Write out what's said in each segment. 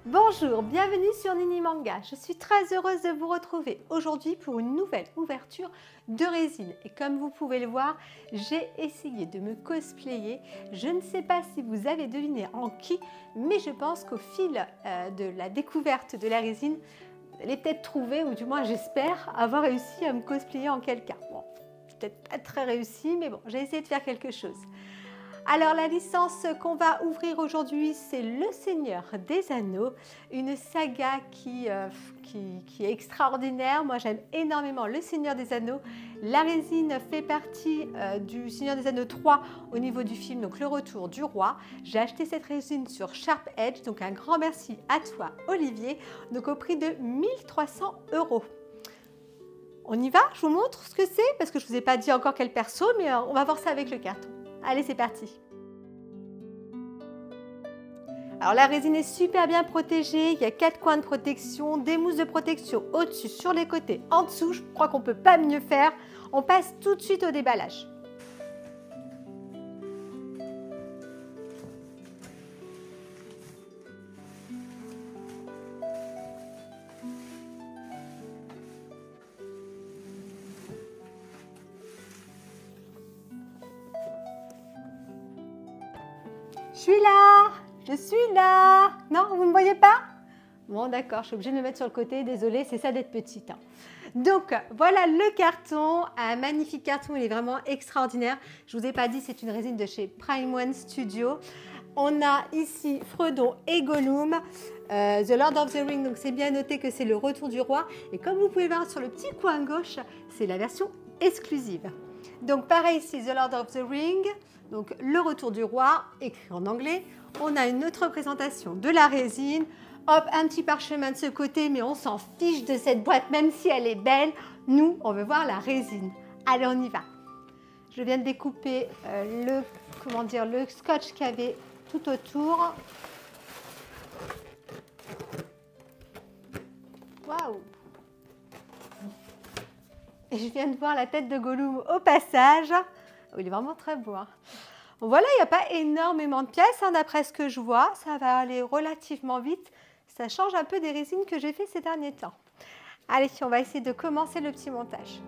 Bonjour, bienvenue sur Nini Manga. Je suis très heureuse de vous retrouver aujourd'hui pour une nouvelle ouverture de résine. Et comme vous pouvez le voir, j'ai essayé de me cosplayer. Je ne sais pas si vous avez deviné en qui, mais je pense qu'au fil de la découverte de la résine, vous allez peut-être trouver, ou du moins j'espère, avoir réussi à me cosplayer en quelqu'un. Bon, peut-être pas très réussi, mais bon, j'ai essayé de faire quelque chose. Alors la licence qu'on va ouvrir aujourd'hui, c'est Le Seigneur des Anneaux, une saga qui est extraordinaire. Moi j'aime énormément Le Seigneur des Anneaux. La résine fait partie du Seigneur des Anneaux 3 au niveau du film, donc Le Retour du Roi. J'ai acheté cette résine sur Sharp Edge, donc un grand merci à toi Olivier, donc au prix de 1300 €. On y va? Je vous montre ce que c'est, parce que je ne vous ai pas dit encore quel perso, mais on va voir ça avec le carton. Allez, c'est parti. Alors la résine est super bien protégée, il y a 4 coins de protection, des mousses de protection au-dessus, sur les côtés, en dessous. Je crois qu'on ne peut pas mieux faire. On passe tout de suite au déballage. Je suis là. Non, vous ne me voyez pas? Bon, d'accord, je suis obligée de me mettre sur le côté. Désolée, c'est ça d'être petite. Donc, voilà le carton. Un magnifique carton, il est vraiment extraordinaire. Je ne vous ai pas dit, c'est une résine de chez Prime One Studio. On a ici Frodon et Gollum, The Lord of the Ring, donc c'est bien noté que c'est le retour du roi. Et comme vous pouvez voir sur le petit coin gauche, c'est la version exclusive. Donc pareil ici, The Lord of the Ring, donc le retour du roi, écrit en anglais. On a une autre représentation de la résine. Hop, un petit parchemin de ce côté, mais on s'en fiche de cette boîte, même si elle est belle. Nous, on veut voir la résine. Allez, on y va. Je viens de découper le scotch qu'il y avait tout autour. Waouh! Et je viens de voir la tête de Gollum au passage. Oh, il est vraiment très beau. Hein. Bon, voilà, il n'y a pas énormément de pièces, hein, d'après ce que je vois. Ça va aller relativement vite. Ça change un peu des résines que j'ai fait ces derniers temps. Allez, on va essayer de commencer le petit montage.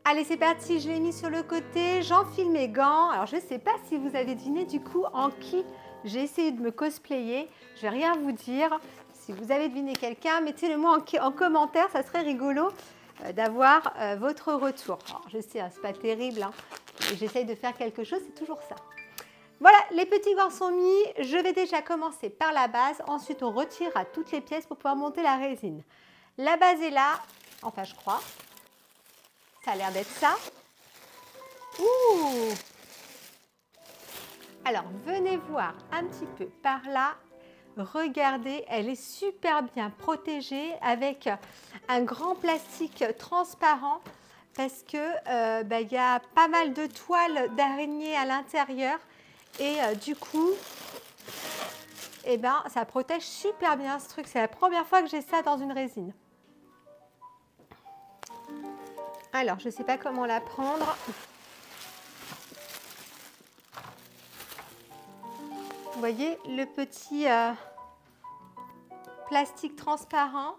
Allez, c'est parti, je l'ai mis sur le côté, j'enfile mes gants. Alors, je ne sais pas si vous avez deviné du coup en qui j'ai essayé de me cosplayer. Je ne vais rien vous dire. Si vous avez deviné quelqu'un, mettez-le moi en commentaire, ça serait rigolo d'avoir votre retour. Alors, je sais, hein, ce n'est pas terrible, hein, j'essaye de faire quelque chose, c'est toujours ça. Voilà, les petits gants sont mis. Je vais déjà commencer par la base. Ensuite, on retirera toutes les pièces pour pouvoir monter la résine. La base est là, enfin je crois. Ça a l'air d'être ça. Ouh! Alors, venez voir un petit peu par là. Regardez, elle est super bien protégée avec un grand plastique transparent parce que y a pas mal de toiles d'araignée à l'intérieur et du coup, ça protège super bien ce truc. C'est la première fois que j'ai ça dans une résine. Alors, je ne sais pas comment la prendre. Vous voyez le petit plastique transparent.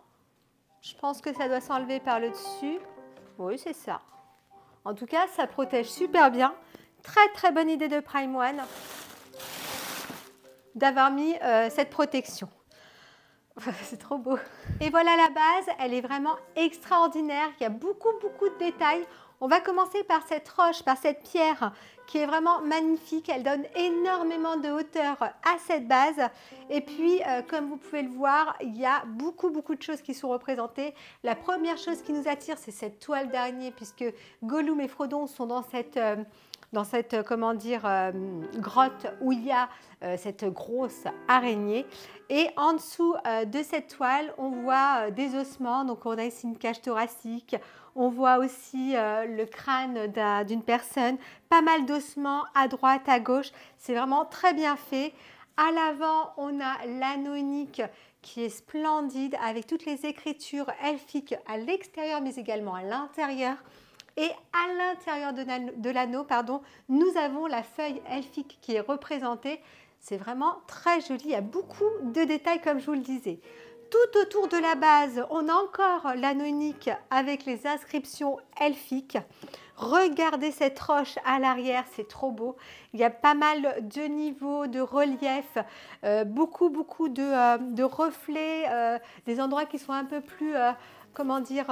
Je pense que ça doit s'enlever par le dessus. Oui, c'est ça. En tout cas, ça protège super bien. Très, très bonne idée de Prime One d'avoir mis cette protection. C'est trop beau. Et voilà la base, elle est vraiment extraordinaire. Il y a beaucoup de détails. On va commencer par cette roche, par cette pierre qui est vraiment magnifique. Elle donne énormément de hauteur à cette base. Et puis, comme vous pouvez le voir, il y a beaucoup de choses qui sont représentées. La première chose qui nous attire, c'est cette toile d'araignée puisque Gollum et Frodon sont dans cette grotte où il y a cette grosse araignée. Et en dessous de cette toile, on voit des ossements. Donc, on a ici une cage thoracique. On voit aussi le crâne d'une personne. Pas mal d'ossements à droite, à gauche. C'est vraiment très bien fait. À l'avant, on a l'anneau unique qui est splendide avec toutes les écritures elfiques à l'extérieur, mais également à l'intérieur. Et à l'intérieur de l'anneau, nous avons la feuille elfique qui est représentée. C'est vraiment très joli, il y a beaucoup de détails comme je vous le disais. Tout autour de la base, on a encore l'anneau unique avec les inscriptions elfiques. Regardez cette roche à l'arrière, c'est trop beau. Il y a pas mal de niveaux, de relief, beaucoup de reflets, des endroits qui sont un peu plus, comment dire,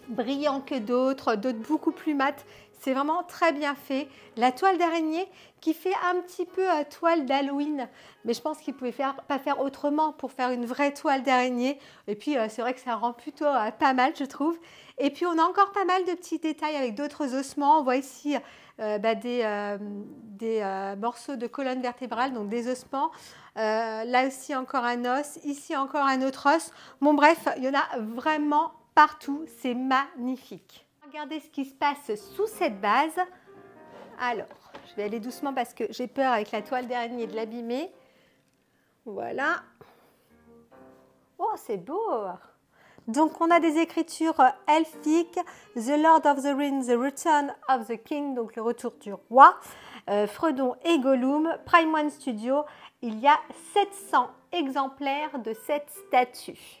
brillants que d'autres beaucoup plus mat. C'est vraiment très bien fait. La toile d'araignée qui fait un petit peu toile d'Halloween, mais je pense qu'il ne pouvait pas faire autrement pour faire une vraie toile d'araignée. Et puis c'est vrai que ça rend plutôt pas mal, je trouve. Et puis on a encore pas mal de petits détails avec d'autres ossements. On voit ici des morceaux de colonne vertébrale, donc des ossements. Là aussi encore un os, ici encore un autre os. Bon bref, il y en a vraiment partout, c'est magnifique. Regardez ce qui se passe sous cette base. Alors, je vais aller doucement parce que j'ai peur avec la toile d'araignée de l'abîmer. Voilà. Oh, c'est beau! Donc, on a des écritures elfiques. The Lord of the Rings, The Return of the King, donc le retour du roi. Frodon et Gollum, Prime One Studio. Il y a 700 exemplaires de cette statue.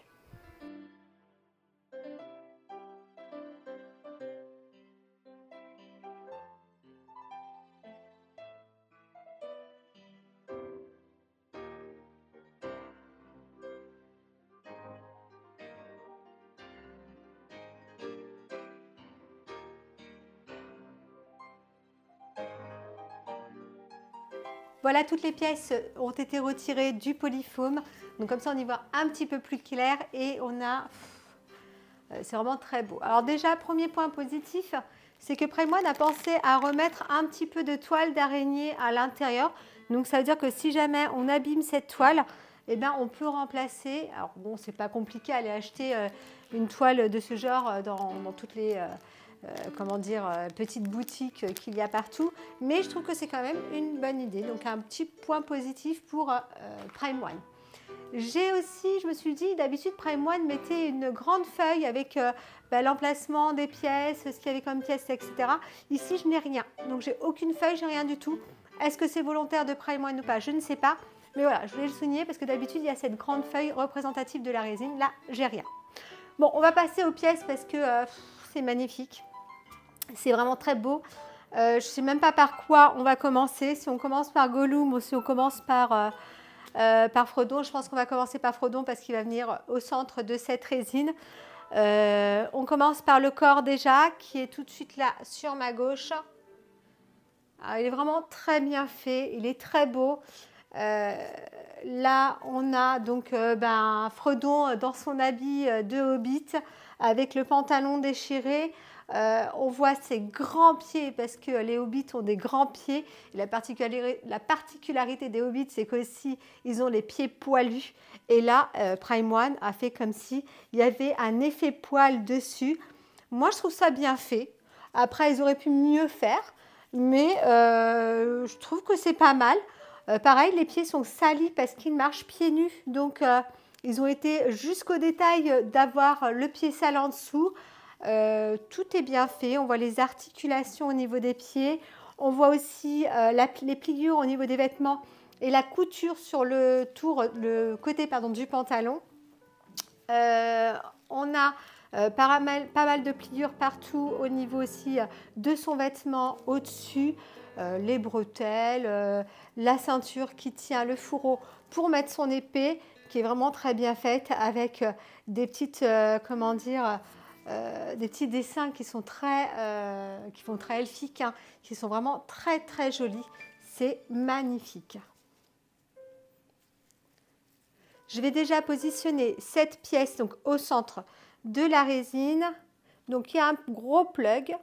Voilà, toutes les pièces ont été retirées du polyfoam. Donc comme ça, on y voit un petit peu plus clair et on a... c'est vraiment très beau. Alors déjà, premier point positif, c'est que Prime One a pensé à remettre un petit peu de toile d'araignée à l'intérieur. Donc ça veut dire que si jamais on abîme cette toile, eh bien, on peut remplacer. Alors bon, c'est pas compliqué à aller acheter une toile de ce genre dans toutes les... comment dire, petites boutiques qu'il y a partout, mais je trouve que c'est quand même une bonne idée. Donc un petit point positif pour Prime One. J'ai aussi, je me suis dit, d'habitude Prime One mettait une grande feuille avec l'emplacement des pièces, ce qu'il y avait comme pièces, etc. Ici, je n'ai rien, donc j'ai aucune feuille, j'ai rien du tout. Est-ce que c'est volontaire de Prime One ou pas? Je ne sais pas, mais voilà, je voulais le souligner parce que d'habitude, il y a cette grande feuille représentative de la résine. Là, j'ai rien. Bon, on va passer aux pièces parce que c'est magnifique. C'est vraiment très beau. Je ne sais même pas par quoi on va commencer. Si on commence par Gollum ou si on commence par Frodon. Je pense qu'on va commencer par Frodon parce qu'il va venir au centre de cette résine. On commence par le corps déjà, qui est tout de suite là sur ma gauche. Alors, il est vraiment très bien fait. Il est très beau. Là, on a donc Frodon dans son habit de hobbit avec le pantalon déchiré. On voit ses grands pieds parce que les hobbits ont des grands pieds. Et la particularité des hobbits, c'est qu'aussi, ils ont les pieds poilus. Et là, Prime One a fait comme si il y avait un effet poil dessus. Moi, je trouve ça bien fait. Après, ils auraient pu mieux faire, mais je trouve que c'est pas mal. Pareil, les pieds sont salis parce qu'ils marchent pieds nus. Donc, ils ont été jusqu'au détail d'avoir le pied sale en dessous. Tout est bien fait, on voit les articulations au niveau des pieds, on voit aussi les pliures au niveau des vêtements et la couture sur le côté du pantalon. On a pas mal de pliures partout au niveau aussi de son vêtement au-dessus, les bretelles, la ceinture qui tient le fourreau pour mettre son épée qui est vraiment très bien faite avec des petites, des petits dessins qui font très elfiques, hein, qui sont vraiment très très jolis. C'est magnifique. Je vais déjà positionner cette pièce donc, au centre de la résine. Donc il y a un gros plug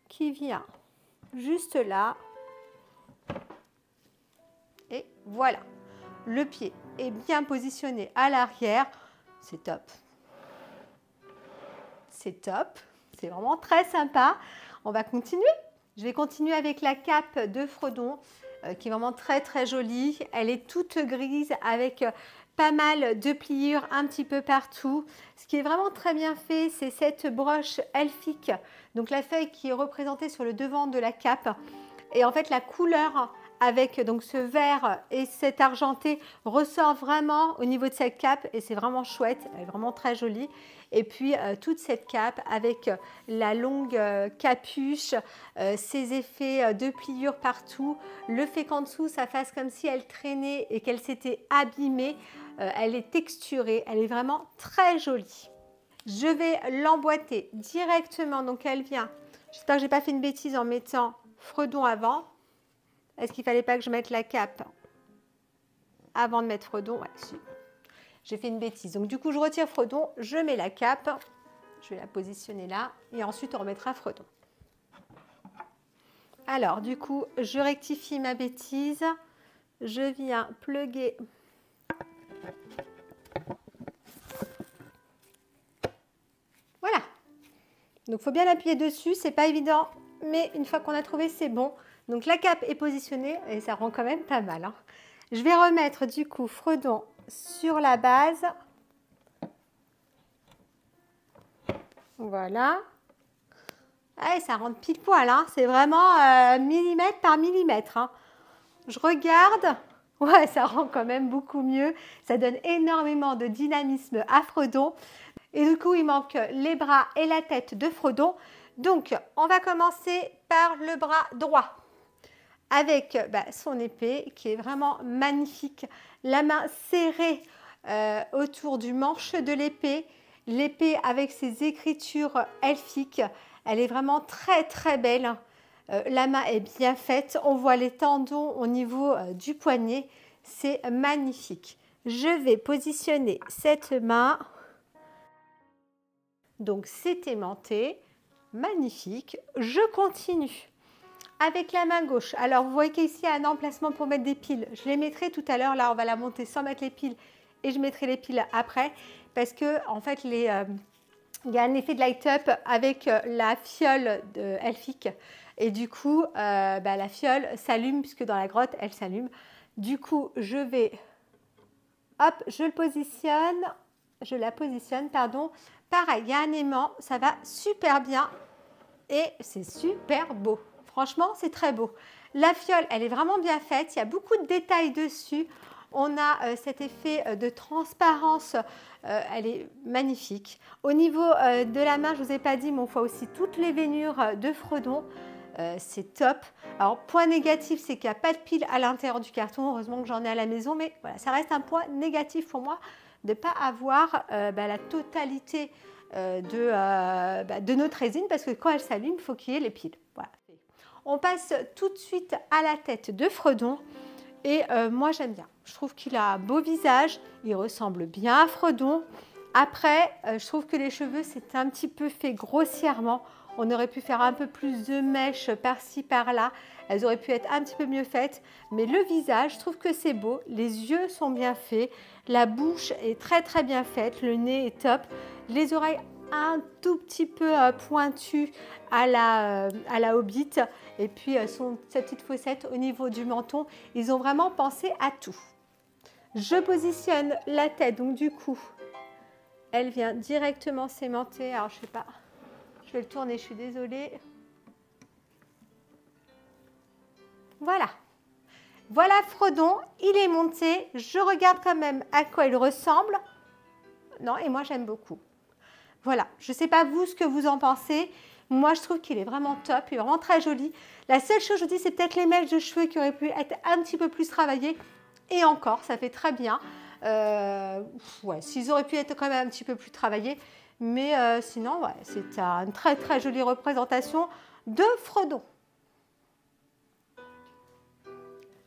qui vient juste là. Et voilà, le pied est bien positionné à l'arrière. C'est top. C'est top, c'est vraiment très sympa. On va continuer. Je vais continuer avec la cape de Frodon qui est vraiment très très jolie. Elle est toute grise avec pas mal de pliures un petit peu partout. Ce qui est vraiment très bien fait, c'est cette broche elfique. Donc la feuille qui est représentée sur le devant de la cape. Et en fait, la couleur avec donc ce vert et cet argenté ressort vraiment au niveau de cette cape et c'est vraiment chouette, elle est vraiment très jolie. Et puis toute cette cape avec la longue capuche, ces effets de pliure partout, le fait qu'en dessous ça fasse comme si elle traînait et qu'elle s'était abîmée, elle est texturée, elle est vraiment très jolie. Je vais l'emboîter directement, donc elle vient, j'espère que je n'ai pas fait une bêtise en mettant Fredon avant. Est-ce qu'il ne fallait pas que je mette la cape avant de mettre Fredon? Ouais, si. J'ai fait une bêtise. Donc du coup, je retire Fredon, je mets la cape, je vais la positionner là et ensuite on remettra Fredon. Alors du coup, je rectifie ma bêtise, je viens plugger voilà. Donc il faut bien appuyer dessus, c'est pas évident, mais une fois qu'on a trouvé, c'est bon. Donc la cape est positionnée et ça rend quand même pas mal, hein. Je vais remettre du coup Fredon sur la base. Voilà. Ah, ça rentre pile poil, hein. C'est vraiment millimètre par millimètre, hein. Je regarde. Ouais, ça rend quand même beaucoup mieux. Ça donne énormément de dynamisme à Fredon. Et du coup, il manque les bras et la tête de Fredon. Donc, on va commencer par le bras droit avec son épée qui est vraiment magnifique. La main serrée autour du manche de l'épée. L'épée avec ses écritures elfiques. Elle est vraiment très très belle. La main est bien faite. On voit les tendons au niveau du poignet. C'est magnifique. Je vais positionner cette main. Donc c'est aimanté. Magnifique. Je continue. Avec la main gauche, alors vous voyez qu'ici il y a un emplacement pour mettre des piles. Je les mettrai tout à l'heure, là on va la monter sans mettre les piles et je mettrai les piles après parce que en fait il y a un effet de light-up avec la fiole elfique et du coup la fiole s'allume puisque dans la grotte elle s'allume. Du coup je vais, hop, je la positionne, pardon. Pareil, il y a un aimant, ça va super bien et c'est super beau. Franchement, c'est très beau. La fiole, elle est vraiment bien faite. Il y a beaucoup de détails dessus. On a cet effet de transparence. Elle est magnifique. Au niveau de la main, je ne vous ai pas dit, mais on voit aussi toutes les veinures de Fredon. C'est top. Alors, point négatif, c'est qu'il n'y a pas de pile à l'intérieur du carton. Heureusement que j'en ai à la maison. Mais voilà, ça reste un point négatif pour moi de ne pas avoir la totalité de notre résine. Parce que quand elle s'allume, il faut qu'il y ait les piles. Voilà. On passe tout de suite à la tête de Fredon et moi j'aime bien. Je trouve qu'il a un beau visage, il ressemble bien à Fredon. Après, je trouve que les cheveux c'est un petit peu fait grossièrement. On aurait pu faire un peu plus de mèches par-ci par-là. Elles auraient pu être un petit peu mieux faites. Mais le visage, je trouve que c'est beau. Les yeux sont bien faits. La bouche est très très bien faite. Le nez est top. Les oreilles un tout petit peu pointu à la Hobbit et puis cette petite fossette au niveau du menton. Ils ont vraiment pensé à tout. Je positionne la tête, donc du coup elle vient directement s'aimanter. Alors je sais pas, je vais le tourner, je suis désolée. Voilà. Voilà Fredon, il est monté. Je regarde quand même à quoi il ressemble. Non, et moi j'aime beaucoup. Voilà, je ne sais pas vous ce que vous en pensez. Moi, je trouve qu'il est vraiment top, il est vraiment très joli. La seule chose, je vous dis, c'est peut-être les mèches de cheveux qui auraient pu être un petit peu plus travaillées. Et encore, ça fait très bien. Ouais, s'ils auraient pu être quand même un petit peu plus travaillés. Mais sinon, ouais, c'est une très très jolie représentation de Fredon.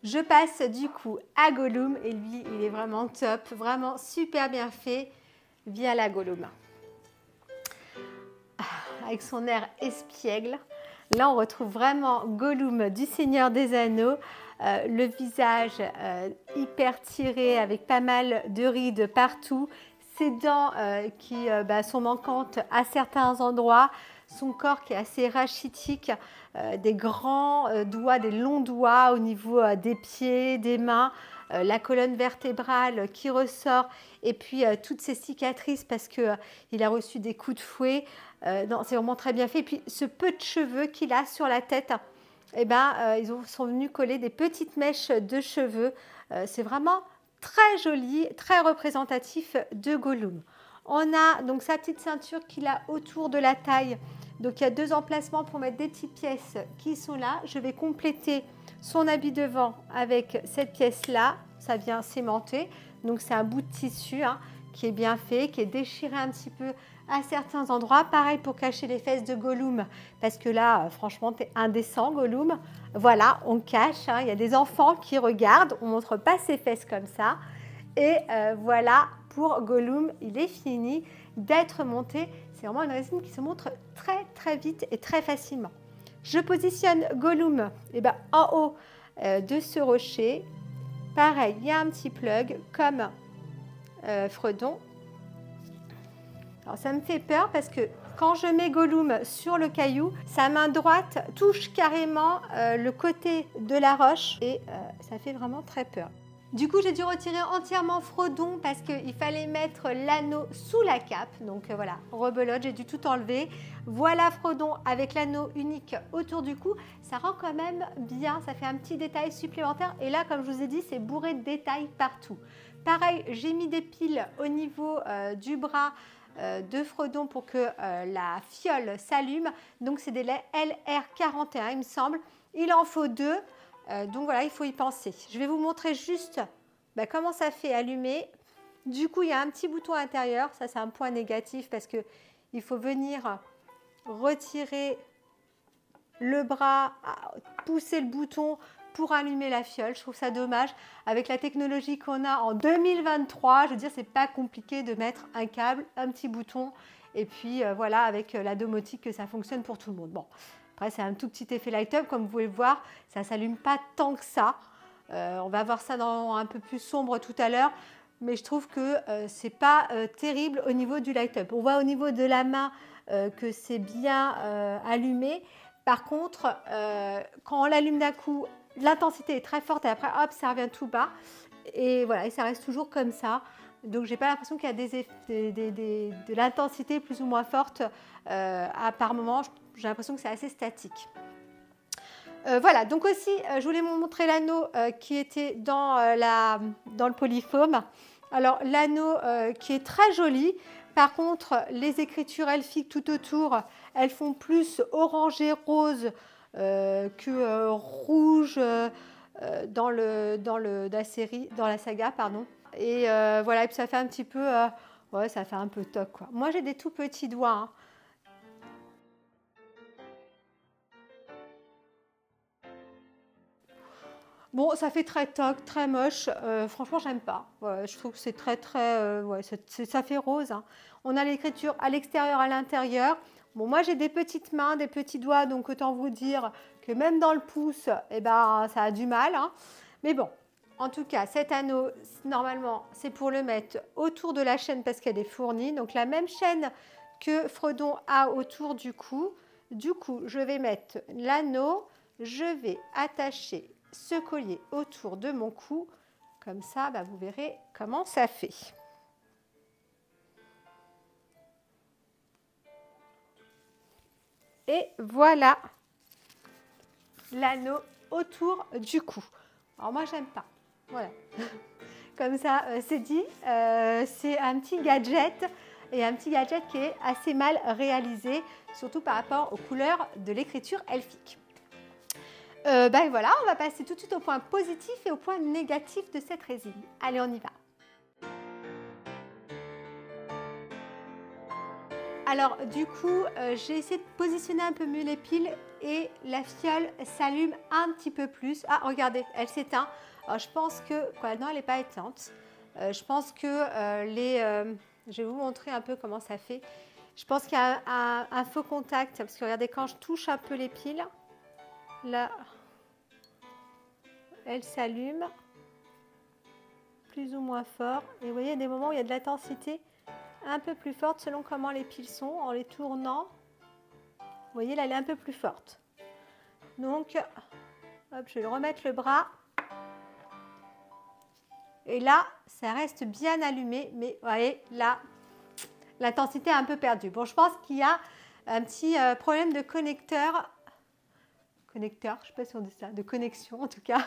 Je passe du coup à Gollum et lui, il est vraiment top, vraiment super bien fait via la Gollum. Avec son air espiègle. Là, on retrouve vraiment Gollum du Seigneur des Anneaux. Le visage hyper tiré avec pas mal de rides partout. Ses dents qui sont manquantes à certains endroits. Son corps qui est assez rachitique. Des grands doigts, des longs doigts au niveau des pieds, des mains. La colonne vertébrale qui ressort et puis toutes ces cicatrices parce qu'il a reçu des coups de fouet. Non, c'est vraiment très bien fait. Et puis ce peu de cheveux qu'il a sur la tête, eh ben, sont venus coller des petites mèches de cheveux. C'est vraiment très joli, très représentatif de Gollum. On a donc sa petite ceinture qu'il a autour de la taille. Donc il y a 2 emplacements pour mettre des petites pièces qui sont là. Je vais compléter son habit devant avec cette pièce-là. Ça vient s'aimanter. Donc c'est un bout de tissu qui est bien fait, qui est déchiré un petit peu à certains endroits. Pareil pour cacher les fesses de Gollum, parce que là, franchement, t'es indécent, Gollum. Voilà, on cache. Il y a des enfants qui regardent. On ne montre pas ses fesses comme ça. Et voilà, pour Gollum, il est fini d'être monté. C'est vraiment une résine qui se montre très très vite et très facilement. Je positionne Gollum en haut de ce rocher. Pareil, il y a un petit plug comme Fredon. Alors ça me fait peur parce que quand je mets Gollum sur le caillou, sa main droite touche carrément le côté de la roche et ça fait vraiment très peur. Du coup, j'ai dû retirer entièrement Fredon parce qu'il fallait mettre l'anneau sous la cape. Donc voilà, rebelote, j'ai dû tout enlever. Voilà Fredon avec l'anneau unique autour du cou. Ça rend quand même bien, ça fait un petit détail supplémentaire. Et là, comme je vous ai dit, c'est bourré de détails partout. Pareil, j'ai mis des piles au niveau du bras de Fredon pour que la fiole s'allume. Donc c'est des LR41, il me semble. Il en faut 2. Donc voilà, il faut y penser. Je vais vous montrer juste comment ça fait allumer. Du coup, il y a un petit bouton à l'intérieur. Ça, c'est un point négatif parce qu'il faut venir retirer le bras, pousser le bouton pour allumer la fiole. Je trouve ça dommage. Avec la technologie qu'on a en 2023, je veux dire, c'est pas compliqué de mettre un câble, un petit bouton. Et puis voilà, avec la domotique, que ça fonctionne pour tout le monde. Bon. Après, c'est un tout petit effet light-up, comme vous pouvez le voir, ça ne s'allume pas tant que ça. On va voir ça dans un peu plus sombre tout à l'heure, mais je trouve que ce n'est pas terrible au niveau du light-up. On voit au niveau de la main que c'est bien allumé. Par contre, quand on l'allume d'un coup, l'intensité est très forte et après, hop, ça revient tout bas. Et voilà, et ça reste toujours comme ça. Donc, je n'ai pas l'impression qu'il y a de l'intensité plus ou moins forte par moment. J'ai l'impression que c'est assez statique. Voilà, donc aussi, je voulais vous montrer l'anneau qui était dans le polyfoam. Alors, l'anneau qui est très joli. Par contre, les écritures elfiques tout autour, elles font plus orangé rose que rouge dans la saga, pardon. Et voilà, et puis ça fait un petit peu, ouais, ça fait un peu toc, quoi. Moi, j'ai des tout petits doigts. Bon, ça fait très toc, très moche. Franchement, j'aime pas. Ouais, je trouve que c'est très, ouais, ça fait rose. On a l'écriture à l'extérieur, à l'intérieur. Bon, moi, j'ai des petites mains, des petits doigts, donc autant vous dire que même dans le pouce, ça a du mal. Mais bon, en tout cas, cet anneau, normalement, c'est pour le mettre autour de la chaîne parce qu'elle est fournie. Donc, la même chaîne que Fredon a autour du cou. Du coup, je vais mettre l'anneau, je vais attacher ce collier autour de mon cou, comme ça, vous verrez comment ça fait. Et voilà l'anneau autour du cou. Alors moi, j'aime pas. Voilà. Comme ça, c'est dit. C'est un petit gadget et un petit gadget qui est assez mal réalisé, surtout par rapport aux couleurs de l'écriture elfique. Voilà, on va passer tout de suite au point positif et au point négatif de cette résine. Allez, on y va. Alors, du coup, j'ai essayé de positionner un peu mieux les piles et la fiole s'allume un petit peu plus. Ah, regardez, elle s'éteint. Alors, je pense que... non, elle n'est pas éteinte. Je pense que je vais vous montrer un peu comment ça fait. Je pense qu'il y a un faux contact, parce que regardez, quand je touche un peu les piles, là, elle s'allume plus ou moins fort. Et vous voyez, il y a des moments où il y a de l'intensité un peu plus forte selon comment les piles sont. En les tournant, vous voyez, là, elle est un peu plus forte. Donc, hop, je vais remettre le bras. Et là, ça reste bien allumé. Mais vous voyez, là, l'intensité est un peu perdue. Bon, je pense qu'il y a un petit problème de connecteur connecteur, je ne sais pas si on dit ça, de connexion en tout cas.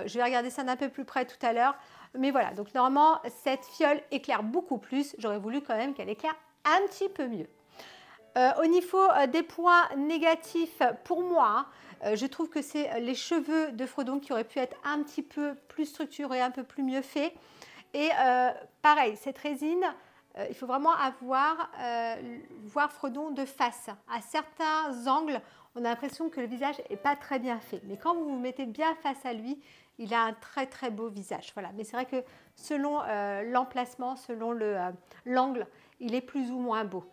Je vais regarder ça d'un peu plus près tout à l'heure. Mais voilà, donc normalement, cette fiole éclaire beaucoup plus. J'aurais voulu quand même qu'elle éclaire un petit peu mieux. Au niveau des points négatifs, pour moi, je trouve que c'est les cheveux de Frodon qui auraient pu être un petit peu plus structurés, un peu plus mieux faits. Et pareil, cette résine, il faut vraiment voir Frodon de face. À certains angles, on a l'impression que le visage n'est pas très bien fait. Mais quand vous vous mettez bien face à lui, il a un très très beau visage. Voilà. Mais c'est vrai que selon l'emplacement, selon l'angle, il est plus ou moins beau.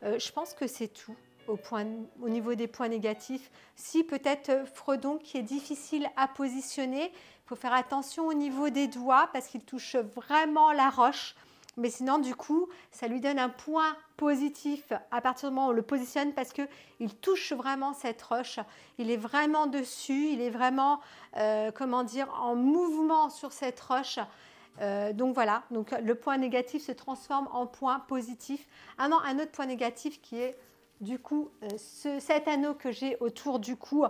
Je pense que c'est tout au niveau des points négatifs. Si peut-être Frodon qui est difficile à positionner, il faut faire attention au niveau des doigts parce qu'il touche vraiment la roche. Mais sinon, du coup, ça lui donne un point positif à partir du moment où on le positionne parce qu'il touche vraiment cette roche. Il est vraiment dessus, il est vraiment, comment dire, en mouvement sur cette roche. Donc voilà, donc le point négatif se transforme en point positif. Ah non, un autre point négatif qui est du coup cet anneau que j'ai autour du cou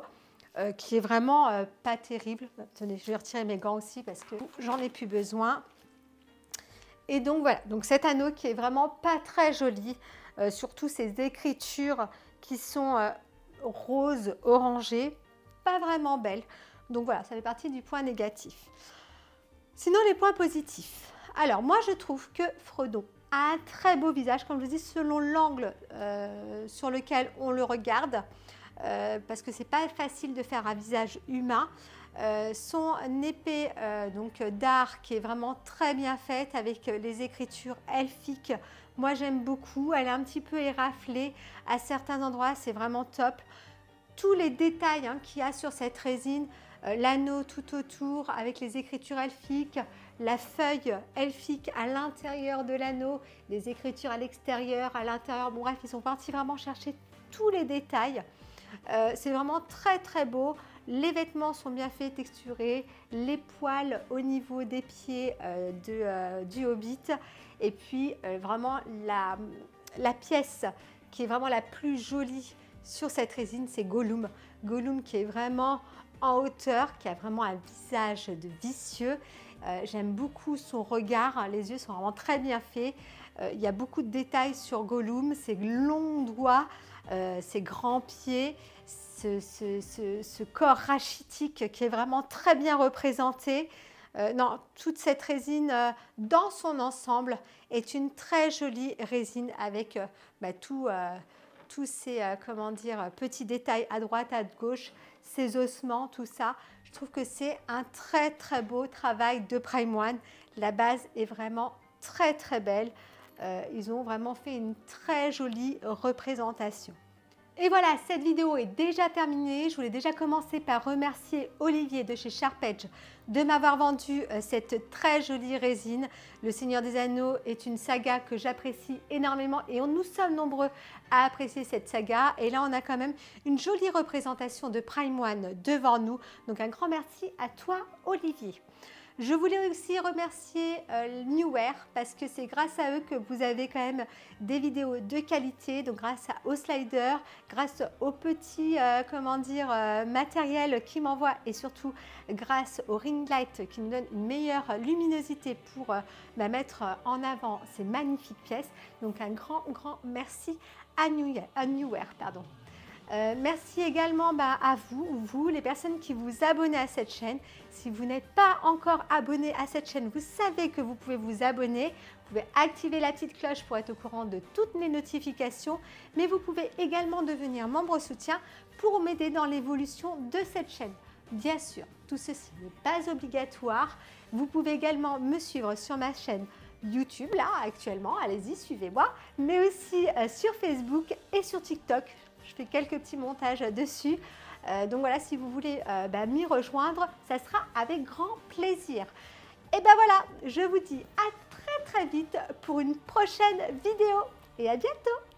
qui est vraiment pas terrible. Attendez, je vais retirer mes gants aussi parce que j'en ai plus besoin. Et donc voilà, donc cet anneau qui est vraiment pas très joli, surtout ces écritures qui sont roses, orangées, pas vraiment belles. Donc voilà, ça fait partie du point négatif. Sinon, les points positifs. Alors, moi, je trouve que Frodon a un très beau visage, comme je vous dis, selon l'angle sur lequel on le regarde, parce que c'est pas facile de faire un visage humain. Son épée d'art qui est vraiment très bien faite avec les écritures elfiques. Moi, j'aime beaucoup. Elle est un petit peu éraflée. À certains endroits, c'est vraiment top. Tous les détails qu'il y a sur cette résine, l'anneau tout autour avec les écritures elfiques, la feuille elfique à l'intérieur de l'anneau, les écritures à l'extérieur, à l'intérieur. Bon, bref, ils sont partis vraiment chercher tous les détails. C'est vraiment très très beau. Les vêtements sont bien faits, texturés. Les poils au niveau des pieds du Hobbit. Et puis vraiment la pièce qui est vraiment la plus jolie sur cette résine, c'est Gollum. Gollum qui est vraiment en hauteur, qui a vraiment un visage de vicieux. J'aime beaucoup son regard, les yeux sont vraiment très bien faits. Il y a beaucoup de détails sur Gollum, ses longs doigts, ses grands pieds, ce corps rachitique qui est vraiment très bien représenté. Non, toute cette résine dans son ensemble est une très jolie résine avec tous ces petits détails à droite, à gauche, ces ossements, tout ça. Je trouve que c'est un très très beau travail de Prime One. La base est vraiment très très belle. Ils ont vraiment fait une très jolie représentation. Et voilà, cette vidéo est déjà terminée. Je voulais déjà commencer par remercier Olivier de chez Sharp-Edge de m'avoir vendu cette très jolie résine. Le Seigneur des Anneaux est une saga que j'apprécie énormément et nous sommes nombreux à apprécier cette saga. Et là, on a quand même une jolie représentation de Prime One devant nous. Donc un grand merci à toi, Olivier. Je voulais aussi remercier Newear parce que c'est grâce à eux que vous avez quand même des vidéos de qualité. Donc grâce au slider, grâce au petit matériel qu'ils m'envoient et surtout grâce au ring light qui nous donne une meilleure luminosité pour mettre en avant ces magnifiques pièces. Donc un grand merci à Newear. Merci également à vous, les personnes qui vous abonnez à cette chaîne. Si vous n'êtes pas encore abonné à cette chaîne, vous savez que vous pouvez vous abonner. Vous pouvez activer la petite cloche pour être au courant de toutes les notifications. Mais vous pouvez également devenir membre soutien pour m'aider dans l'évolution de cette chaîne. Bien sûr, tout ceci n'est pas obligatoire. Vous pouvez également me suivre sur ma chaîne YouTube, là actuellement, allez-y, suivez-moi. Mais aussi sur Facebook et sur TikTok. Je fais quelques petits montages dessus. Donc voilà, si vous voulez m'y rejoindre, ça sera avec grand plaisir. Et ben voilà, je vous dis à très très vite pour une prochaine vidéo. Et à bientôt!